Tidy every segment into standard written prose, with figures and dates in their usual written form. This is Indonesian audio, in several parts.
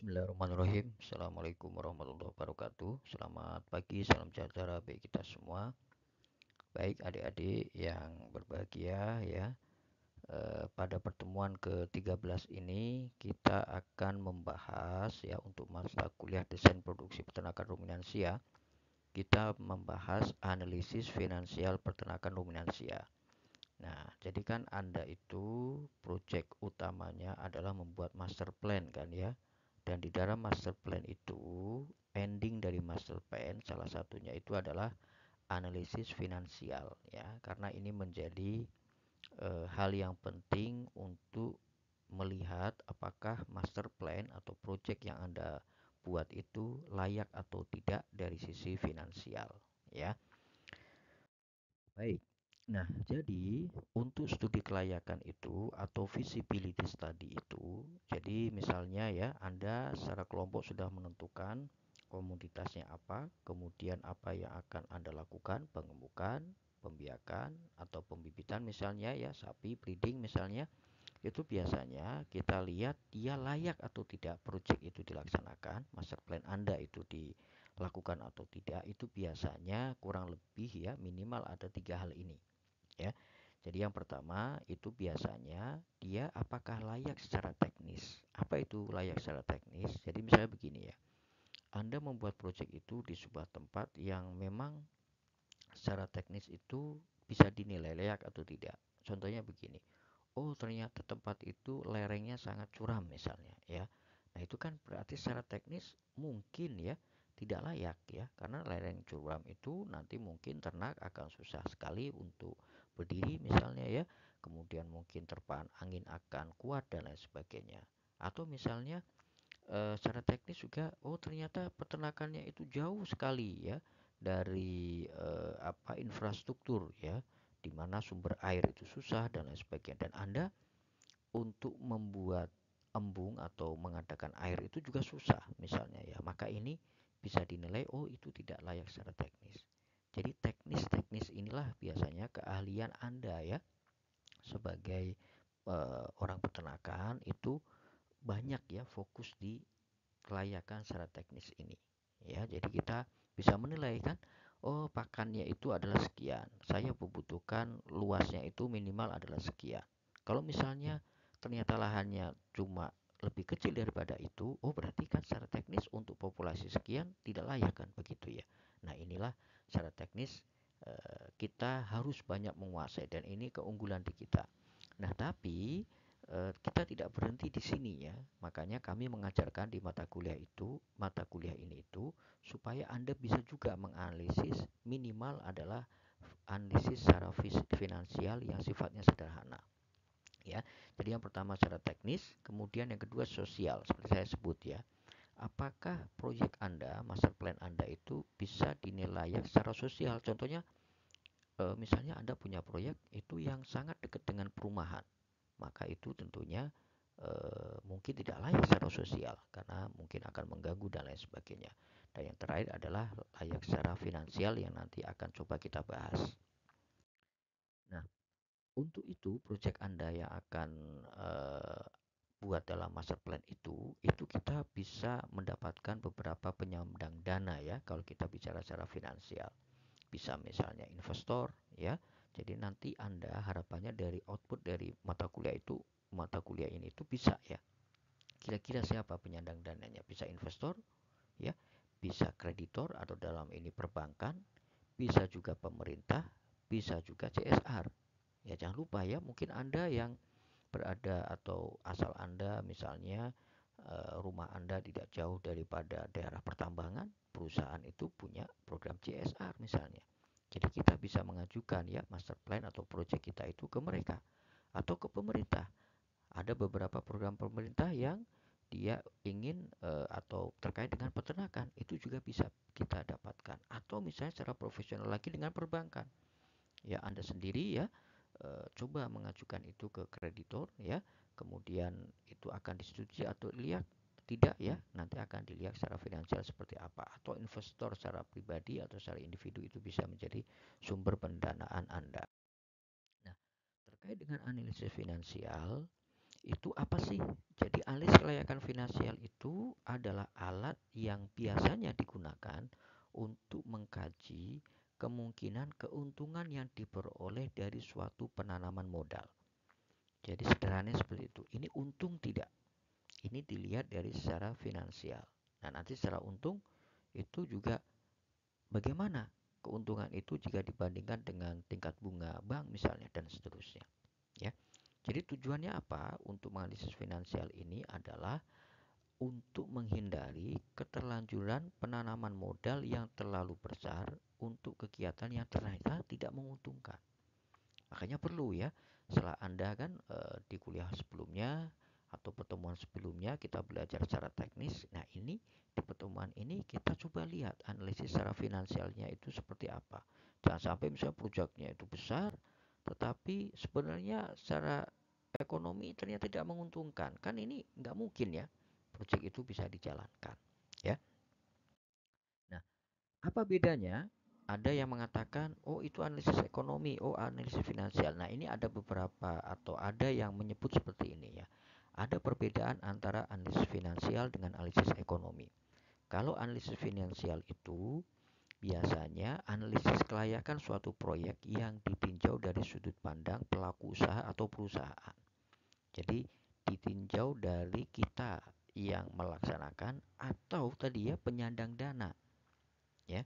Bismillahirrahmanirrahim. Assalamualaikum warahmatullahi wabarakatuh. Selamat pagi, salam sejahtera bagi kita semua. Baik adik-adik yang berbahagia ya. Pada pertemuan ke-13 ini kita akan membahas ya untuk mata kuliah desain produksi peternakan ruminansia. Kita membahas analisis finansial peternakan ruminansia. Nah, jadi kan Anda itu proyek utamanya adalah membuat master plan kan ya. Dan di dalam master plan itu, ending dari master plan salah satunya itu adalah analisis finansial ya. Karena ini menjadi hal yang penting untuk melihat apakah master plan atau proyek yang Anda buat itu layak atau tidak dari sisi finansial ya. Baik. Nah, jadi untuk studi kelayakan itu atau feasibility study itu, jadi misalnya ya, Anda secara kelompok sudah menentukan komoditasnya apa, kemudian apa yang akan Anda lakukan, pengemukan, pembiakan, atau pembibitan misalnya ya, sapi breeding misalnya, itu biasanya kita lihat dia layak atau tidak proyek itu dilaksanakan, master plan Anda itu dilakukan atau tidak, itu biasanya kurang lebih ya minimal ada tiga hal ini ya. Jadi yang pertama itu biasanya dia apakah layak secara teknis. Apa itu layak secara teknis? Jadi misalnya begini ya, Anda membuat proyek itu di sebuah tempat yang memang secara teknis itu bisa dinilai layak atau tidak. Contohnya begini, oh ternyata tempat itu lerengnya sangat curam misalnya ya. Nah itu kan berarti secara teknis mungkin ya tidak layak ya, karena lereng curam itu nanti mungkin ternak akan susah sekali untuk berdiri misalnya ya, kemudian mungkin terpaan angin akan kuat dan lain sebagainya. Atau misalnya secara teknis juga, oh ternyata peternakannya itu jauh sekali ya dari infrastruktur ya, di mana sumber air itu susah dan lain sebagainya. Dan Anda untuk membuat embung atau mengadakan air itu juga susah misalnya ya. Maka ini bisa dinilai oh itu tidak layak secara teknis. Jadi teknis-teknis inilah biasanya keahlian Anda ya sebagai orang peternakan itu banyak ya fokus di kelayakan secara teknis ini. Ya, jadi kita bisa menilai kan, oh pakannya itu adalah sekian. Saya membutuhkan luasnya itu minimal adalah sekian. Kalau misalnya ternyata lahannya cuma lebih kecil daripada itu, oh berarti kan secara teknis untuk populasi sekian tidak layak kan begitu ya. Nah, inilah secara teknis kita harus banyak menguasai dan ini keunggulan di kita. Nah, tapi kita tidak berhenti di sini ya. Makanya kami mengajarkan di mata kuliah ini itu supaya Anda bisa juga menganalisis minimal adalah analisis secara finansial yang sifatnya sederhana. Ya. Jadi yang pertama secara teknis, kemudian yang kedua sosial seperti saya sebut ya. Apakah proyek Anda, master plan Anda itu bisa dinilai secara sosial? Contohnya misalnya Anda punya proyek itu yang sangat dekat dengan perumahan, maka itu tentunya mungkin tidak layak secara sosial karena mungkin akan mengganggu dan lain sebagainya. Dan yang terakhir adalah layak secara finansial yang nanti akan coba kita bahas. Nah, untuk itu proyek Anda yang akan buat dalam master plan itu kita bisa mendapatkan beberapa penyandang dana ya kalau kita bicara secara finansial. Bisa misalnya investor ya. Jadi nanti Anda harapannya dari output dari mata kuliah ini itu bisa ya. Kira-kira siapa penyandang dananya? Bisa investor ya, bisa kreditor atau dalam ini perbankan, bisa juga pemerintah, bisa juga CSR. Ya jangan lupa ya, mungkin Anda yang berada atau asal Anda misalnya rumah Anda tidak jauh daripada daerah pertambangan, perusahaan itu punya program CSR misalnya. Jadi kita bisa mengajukan ya master plan atau proyek kita itu ke mereka atau ke pemerintah. Ada beberapa program pemerintah yang dia ingin atau terkait dengan peternakan itu juga bisa kita dapatkan atau misalnya secara profesional lagi dengan perbankan. Ya Anda sendiri ya coba mengajukan itu ke kreditor ya, kemudian itu akan disetujui atau lihat tidak ya, nanti akan dilihat secara finansial seperti apa, atau investor secara pribadi atau secara individu itu bisa menjadi sumber pendanaan Anda. Nah, terkait dengan analisis finansial itu apa sih? Jadi analisis kelayakan finansial itu adalah alat yang biasanya digunakan untuk mengkaji kemungkinan keuntungan yang diperoleh dari suatu penanaman modal. Jadi sederhananya seperti itu. Ini untung tidak? Ini dilihat dari secara finansial. Nah, nanti secara untung itu juga bagaimana keuntungan itu jika dibandingkan dengan tingkat bunga bank misalnya dan seterusnya. Ya. Jadi tujuannya apa untuk menganalisis finansial ini adalah untuk menghindari keterlanjuran penanaman modal yang terlalu besar untuk kegiatan yang ternyata tidak menguntungkan. Makanya perlu ya, setelah Anda kan di kuliah sebelumnya atau pertemuan sebelumnya kita belajar secara teknis. Nah, ini di pertemuan ini kita coba lihat analisis secara finansialnya itu seperti apa. Jangan sampai misalnya proyeknya itu besar, tetapi sebenarnya secara ekonomi ternyata tidak menguntungkan. Kan ini nggak mungkin ya, proyek itu bisa dijalankan. Ya. Nah, apa bedanya? Ada yang mengatakan, oh itu analisis ekonomi, oh analisis finansial. Nah, ini ada beberapa atau ada yang menyebut seperti ini ya. Ada perbedaan antara analisis finansial dengan analisis ekonomi. Kalau analisis finansial itu biasanya analisis kelayakan suatu proyek yang ditinjau dari sudut pandang pelaku usaha atau perusahaan. Jadi ditinjau dari kita yang melaksanakan atau tadi ya penyandang dana ya.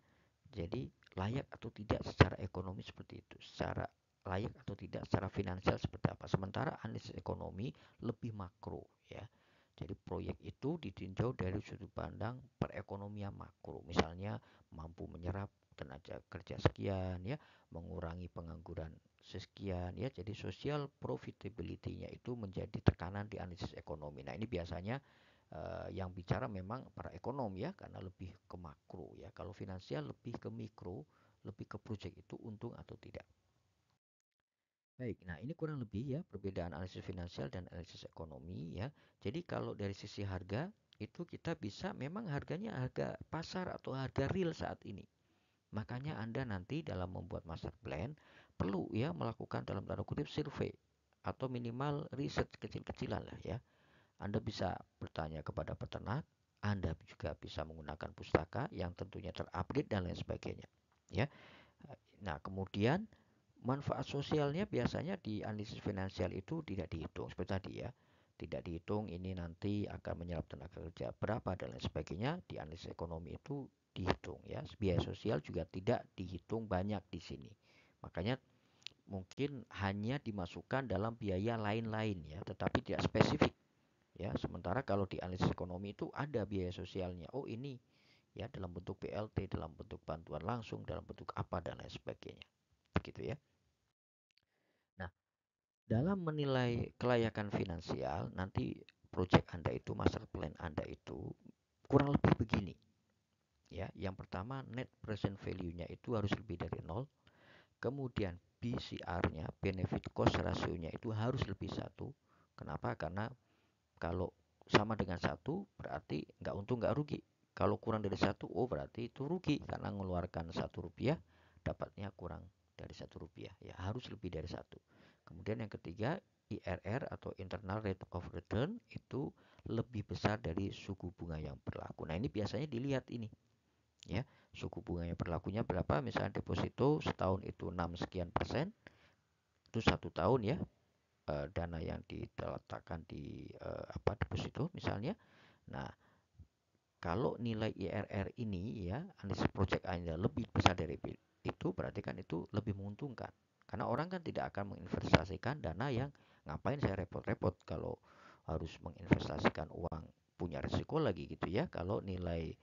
Jadi layak atau tidak secara ekonomi seperti itu, secara layak atau tidak secara finansial seperti apa. Sementara analisis ekonomi lebih makro ya. Jadi proyek itu ditinjau dari sudut pandang perekonomian makro. Misalnya mampu menyerap tenaga kerja sekian ya, mengurangi pengangguran sekian ya. Jadi social profitability-nya itu menjadi tekanan di analisis ekonomi. Nah, ini biasanya yang bicara memang para ekonom ya, karena lebih ke makro ya. Kalau finansial lebih ke mikro, lebih ke proyek itu untung atau tidak. Baik, nah ini kurang lebih ya perbedaan analisis finansial dan analisis ekonomi ya. Jadi kalau dari sisi harga itu kita bisa memang harganya harga pasar atau harga real saat ini. Makanya Anda nanti dalam membuat master plan perlu ya melakukan dalam tanda kutip survei atau minimal riset kecil-kecilan lah ya. Anda bisa bertanya kepada peternak, Anda juga bisa menggunakan pustaka yang tentunya terupdate dan lain sebagainya. Ya. Nah, kemudian manfaat sosialnya biasanya di analisis finansial itu tidak dihitung seperti tadi ya. Tidak dihitung ini nanti akan menyerap tenaga kerja berapa dan lain sebagainya. Di analisis ekonomi itu dihitung ya. Biaya sosial juga tidak dihitung banyak di sini. Makanya mungkin hanya dimasukkan dalam biaya lain-lain ya, tetapi tidak spesifik. Ya, sementara kalau di analisis ekonomi itu ada biaya sosialnya. Oh, ini ya dalam bentuk BLT, dalam bentuk bantuan langsung, dalam bentuk apa dan lain sebagainya. Begitu ya. Nah, dalam menilai kelayakan finansial, nanti proyek Anda itu, master plan Anda itu kurang lebih begini. Ya, yang pertama net present value-nya itu harus lebih dari 0. Kemudian BCR-nya, benefit cost ratio-nya itu harus lebih 1. Kenapa? Karena kalau sama dengan 1 berarti nggak untung nggak rugi. Kalau kurang dari 1, oh berarti itu rugi karena mengeluarkan 1 rupiah dapatnya kurang dari 1 rupiah. Ya harus lebih dari 1. Kemudian yang ketiga IRR atau internal rate of return itu lebih besar dari suku bunga yang berlaku. Nah ini biasanya dilihat ini ya, suku bunga yang berlakunya berapa. Misalnya deposito setahun itu 6 sekian persen, itu 1 tahun ya, dana yang diletakkan di deposito misalnya. Nah, kalau nilai IRR ini ya, analisis project Anda lebih besar dari itu, berarti kan itu lebih menguntungkan. Karena orang kan tidak akan menginvestasikan dana yang ngapain saya repot-repot kalau harus menginvestasikan uang, punya risiko lagi gitu ya. Kalau nilai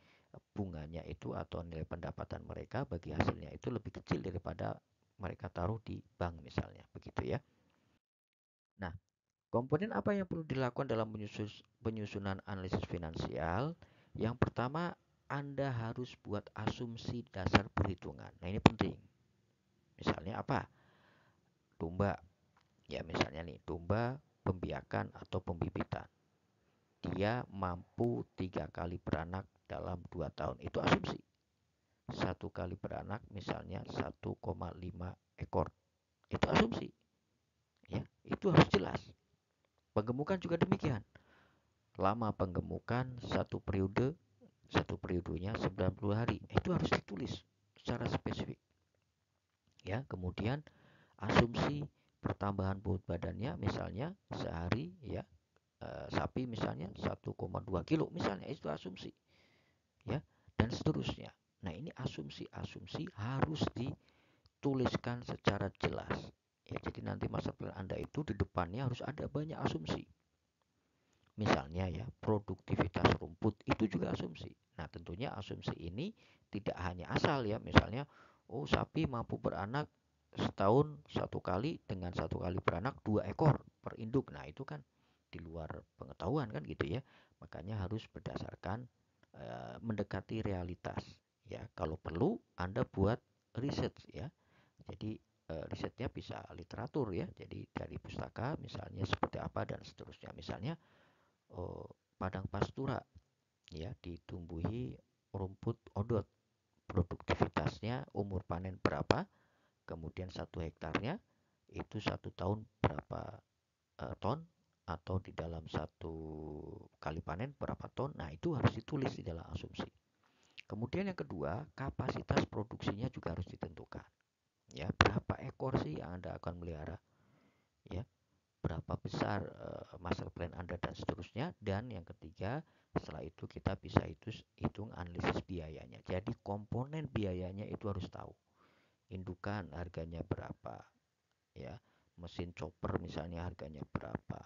bunganya itu atau nilai pendapatan mereka bagi hasilnya itu lebih kecil daripada mereka taruh di bank misalnya, begitu ya. Nah, komponen apa yang perlu dilakukan dalam penyusunan analisis finansial? Yang pertama, Anda harus buat asumsi dasar perhitungan. Nah, ini penting. Misalnya apa? Tumba. Ya, misalnya nih, tumba pembiakan atau pembibitan. Dia mampu 3 kali beranak dalam 2 tahun. Itu asumsi. 1 kali beranak misalnya 1,5 ekor. Itu asumsi. Ya, itu harus jelas. Penggemukan juga demikian. lama penggemukan satu periodenya 90 hari. Itu harus ditulis secara spesifik. Ya, kemudian asumsi pertambahan bobot badannya misalnya sehari ya, sapi misalnya 1,2 kilo misalnya, itu asumsi ya, dan seterusnya. Nah, ini asumsi-asumsi harus dituliskan secara jelas ya. Jadi nanti master plan Anda itu di depannya harus ada banyak asumsi. Misalnya ya, produktivitas rumput itu juga asumsi. Nah, tentunya asumsi ini tidak hanya asal ya. Misalnya, oh sapi mampu beranak setahun satu kali, dengan satu kali beranak 2 ekor per induk. Nah, itu kan di luar pengetahuan kan gitu ya. Makanya harus berdasarkan mendekati realitas ya. Kalau perlu Anda buat riset ya. Jadi risetnya bisa literatur ya. Jadi dari pustaka misalnya seperti apa dan seterusnya. Misalnya oh, padang pastura ya, ditumbuhi rumput odot, produktivitasnya umur panen berapa, kemudian 1 hektarnya itu 1 tahun berapa ton, atau di dalam 1 kali panen berapa ton. Nah, itu harus ditulis di dalam asumsi. Kemudian yang kedua, kapasitas produksinya juga harus ditentukan ya. Berapa ekor sih yang Anda akan melihara ya, berapa besar master plan Anda dan seterusnya. Dan yang ketiga, setelah itu kita bisa hitung analisis biayanya. Jadi komponen biayanya itu harus tahu. Indukan harganya berapa ya, mesin chopper misalnya harganya berapa,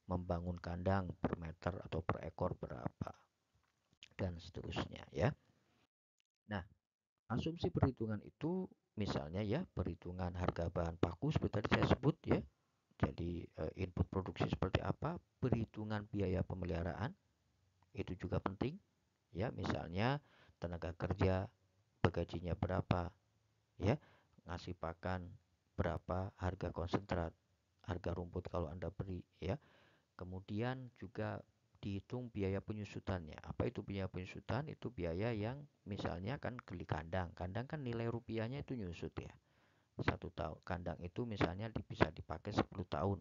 membangun kandang per meter atau per ekor berapa, dan seterusnya ya. Nah, asumsi perhitungan itu misalnya ya, perhitungan harga bahan baku seperti tadi saya sebut ya. Jadi input produksi seperti apa, perhitungan biaya pemeliharaan itu juga penting ya. Misalnya tenaga kerja gajinya berapa ya, ngasih pakan berapa, harga konsentrat, harga rumput kalau Anda beri ya. Kemudian juga dihitung biaya penyusutannya. Apa itu biaya penyusutan? Itu biaya yang misalnya kan beli kandang. Kandang kan nilai rupiahnya itu nyusut ya. 1 tahun kandang itu misalnya bisa dipakai 10 tahun.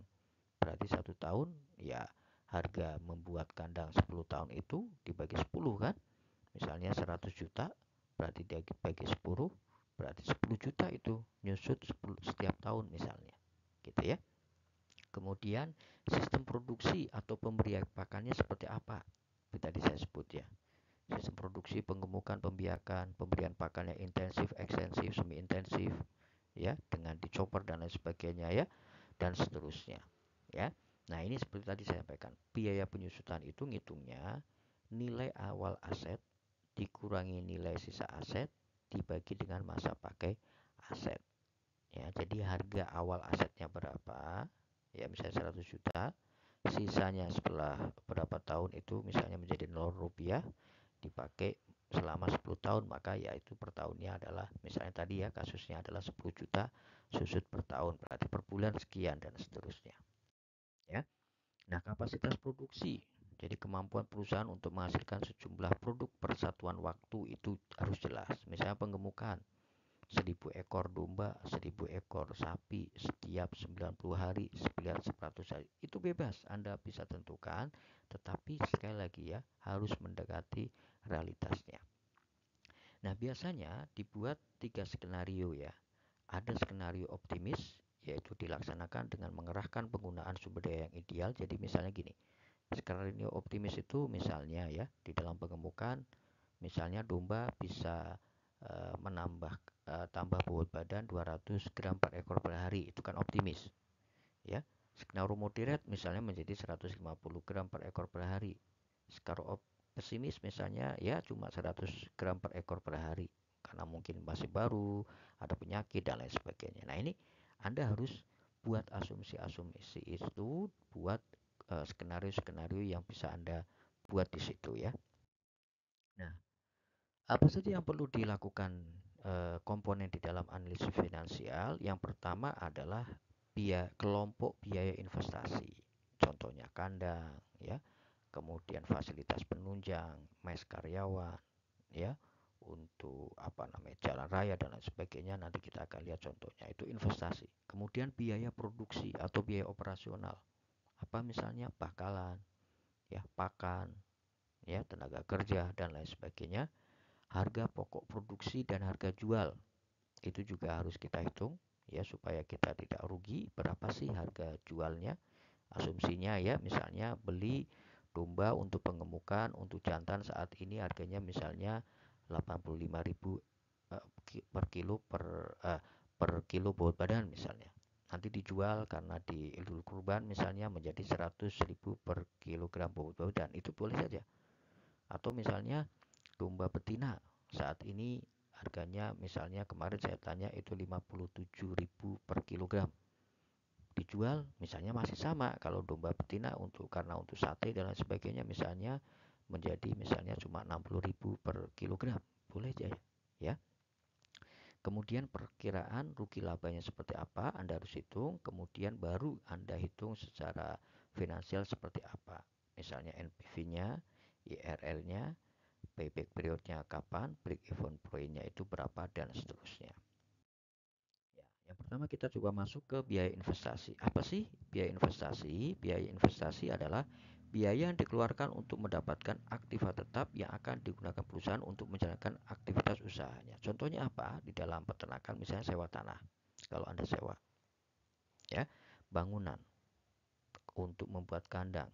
Berarti 1 tahun ya, harga membuat kandang 10 tahun itu dibagi 10 kan. Misalnya 100 juta, berarti dibagi 10, berarti 10 juta itu nyusut setiap tahun misalnya. Gitu ya. Kemudian sistem produksi atau pemberian pakannya seperti apa? Itu tadi saya sebut ya. Sistem produksi, penggemukan, pembiakan, pemberian pakan yang intensif, ekstensif, semi intensif ya, dengan dicoper dan lain sebagainya ya, dan seterusnya ya. Nah, ini seperti tadi saya sampaikan, biaya penyusutan itu ngitungnya nilai awal aset dikurangi nilai sisa aset dibagi dengan masa pakai aset ya. Jadi harga awal asetnya berapa ya, misalnya 100 juta, sisanya setelah berapa tahun itu misalnya menjadi 0 rupiah, dipakai selama 10 tahun, maka ya itu per tahunnya adalah misalnya tadi ya, kasusnya adalah 10 juta susut per tahun, berarti per bulan sekian dan seterusnya ya. Nah, kapasitas produksi, jadi kemampuan perusahaan untuk menghasilkan sejumlah produk per satuan waktu itu harus jelas. Misalnya penggemukan 1.000 ekor domba, 1.000 ekor sapi setiap 90 hari, setiap 100 hari. Itu bebas, Anda bisa tentukan, tetapi sekali lagi ya, harus mendekati realitasnya. Nah, biasanya dibuat 3 skenario ya. Ada skenario optimis, yaitu dilaksanakan dengan mengerahkan penggunaan sumber daya yang ideal. Jadi misalnya gini, skenario optimis itu misalnya ya, di dalam pengemukan, misalnya domba bisa menambah tambah bobot badan 200 gram per ekor per hari, itu kan optimis ya. Skenario moderate misalnya menjadi 150 gram per ekor per hari. Skenario pesimis misalnya ya cuma 100 gram per ekor per hari, karena mungkin masih baru, ada penyakit dan lain sebagainya. Nah, ini Anda harus buat asumsi-asumsi itu, buat skenario-skenario yang bisa Anda buat di situ ya. Nah, apa saja yang perlu dilakukan komponen di dalam analisis finansial? Yang pertama adalah kelompok biaya investasi. Contohnya kandang ya, kemudian fasilitas penunjang, mes karyawan ya, untuk apa namanya, jalan raya dan lain sebagainya. Nanti kita akan lihat contohnya, itu investasi. Kemudian biaya produksi atau biaya operasional. Apa misalnya bakalan, ya, pakan, ya, tenaga kerja dan lain sebagainya, harga pokok produksi dan harga jual itu juga harus kita hitung ya supaya kita tidak rugi. Berapa sih harga jualnya? Asumsinya ya, misalnya beli domba untuk pengemukan untuk jantan saat ini harganya misalnya 85.000 per kilo per kilo bobot badan misalnya. Nanti dijual karena di Idul Kurban misalnya menjadi 100.000 per kilogram bobot badan. Itu boleh saja. Atau misalnya domba betina saat ini harganya misalnya kemarin saya tanya itu 57.000 per kilogram. Dijual misalnya masih sama kalau domba betina karena untuk sate dan lain sebagainya misalnya menjadi misalnya cuma 60.000 per kilogram. Boleh aja ya. Kemudian perkiraan rugi labanya seperti apa Anda harus hitung, kemudian baru Anda hitung secara finansial seperti apa. Misalnya NPV-nya, IRR-nya, payback periodnya kapan, break even point-nya itu berapa dan seterusnya. Ya, yang pertama kita coba masuk ke biaya investasi. Apa sih biaya investasi? Biaya investasi adalah biaya yang dikeluarkan untuk mendapatkan aktiva tetap yang akan digunakan perusahaan untuk menjalankan aktivitas usahanya. Contohnya apa? Di dalam peternakan misalnya sewa tanah. Kalau Anda sewa, ya, bangunan untuk membuat kandang,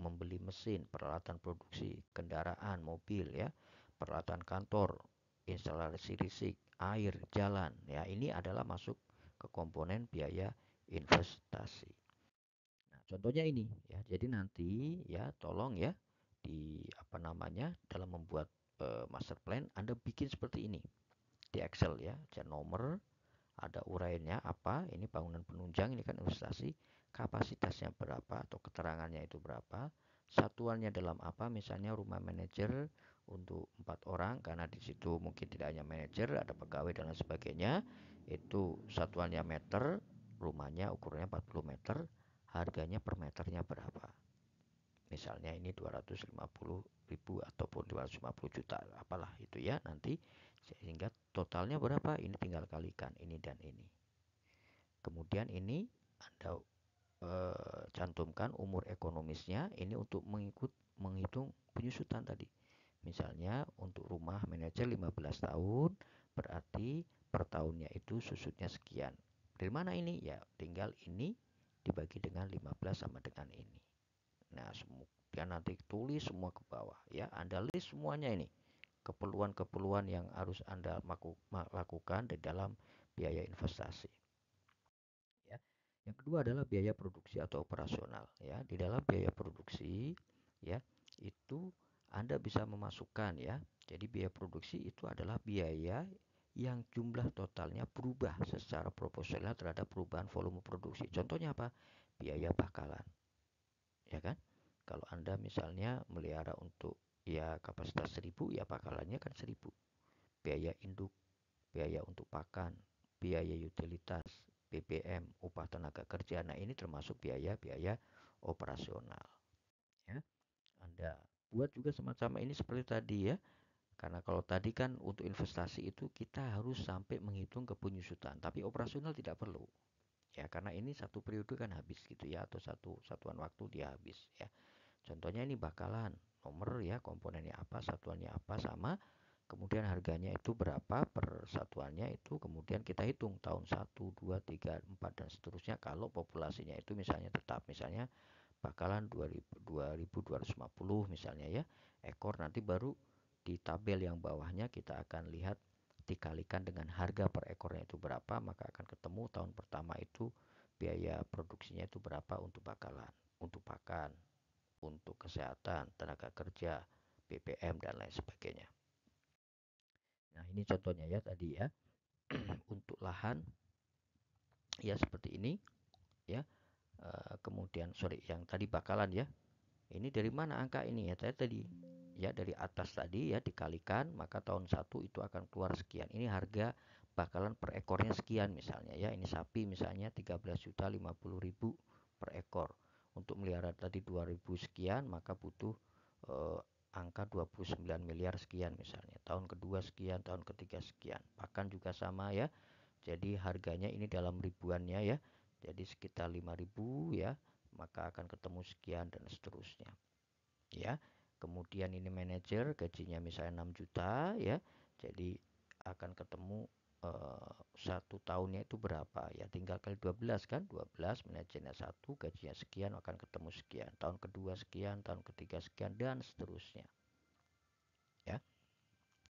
membeli mesin, peralatan produksi, kendaraan, mobil ya, peralatan kantor, instalasi listrik, air, jalan. Ya, ini adalah masuk ke komponen biaya investasi. Nah, contohnya ini ya. Jadi nanti ya tolong ya di apa namanya dalam membuat master plan Anda bikin seperti ini di Excel ya. Jadi nomor ada uraiannya apa, ini bangunan penunjang, ini kan investasi, kapasitasnya berapa atau keterangannya itu berapa, satuannya dalam apa, misalnya rumah manajer untuk 4 orang karena di situ mungkin tidak hanya manajer, ada pegawai dan lain sebagainya, itu satuannya meter, rumahnya ukurannya 40 meter, harganya per meternya berapa. Misalnya ini 250.000 ataupun 250 juta, apalah itu ya nanti, sehingga totalnya berapa, ini tinggal kalikan ini dan ini. Kemudian ini Anda cantumkan umur ekonomisnya ini untuk menghitung penyusutan tadi. Misalnya untuk rumah manajer 15 tahun berarti per tahunnya itu susutnya sekian. Dari mana ini? Ya tinggal ini dibagi dengan 15 sama dengan ini. Nah, kemudian nanti tulis semua ke bawah ya. Anda list semuanya ini. Keperluan-keperluan yang harus Anda lakukan di dalam biaya investasi. Ya. Yang kedua adalah biaya produksi atau operasional ya. Di dalam biaya produksi ya, itu Anda bisa memasukkan ya. Jadi biaya produksi itu adalah biaya yang jumlah totalnya berubah secara proporsional terhadap perubahan volume produksi. Contohnya apa? Biaya bakalan. Ya kan? Kalau Anda misalnya melihara untuk ya kapasitas 1.000 ya bakalannya kan 1.000. Biaya induk, biaya untuk pakan, biaya utilitas, BBM, upah tenaga kerja. Nah, ini termasuk biaya-biaya operasional. Ya, Anda buat juga semacam ini seperti tadi ya. Karena kalau tadi kan untuk investasi itu kita harus sampai menghitung ke penyusutan, tapi operasional tidak perlu. Ya, karena ini satu periode kan habis gitu ya, atau satu satuan waktu dia habis ya. Contohnya ini bakalan, nomor ya, komponennya apa, satuannya apa, sama kemudian harganya itu berapa per satuannya itu, kemudian kita hitung tahun 1, 2, 3, 4 dan seterusnya kalau populasinya itu misalnya tetap, misalnya bakalan 2.250 misalnya ya ekor, nanti baru di tabel yang bawahnya kita akan lihat dikalikan dengan harga per ekornya itu berapa, maka akan ketemu tahun pertama itu biaya produksinya itu berapa untuk bakalan, untuk pakan, untuk kesehatan, tenaga kerja, BBM dan lain sebagainya. Nah, ini contohnya ya tadi ya. Untuk lahan ya seperti ini ya. Kemudian sorry yang tadi bakalan ya. Ini dari mana angka ini ya? Tadi ya dari atas tadi ya dikalikan maka tahun 1 itu akan keluar sekian. Ini harga bakalan per ekornya sekian misalnya ya. Ini sapi misalnya 13.050.000 per ekor. Untuk melihara tadi 2.000 sekian maka butuh eh, angka 29 miliar sekian misalnya. Tahun kedua sekian, tahun ketiga sekian. Pakan juga sama ya. Jadi harganya ini dalam ribuannya ya. Jadi sekitar 5.000 ya, maka akan ketemu sekian dan seterusnya. ya. Kemudian ini manajer gajinya misalnya 6 juta ya. Jadi akan ketemu 1 tahunnya itu berapa ya, tinggal kali 12 kan, 12 manajernya 1 gajinya sekian akan ketemu sekian, tahun kedua sekian, tahun ketiga sekian dan seterusnya.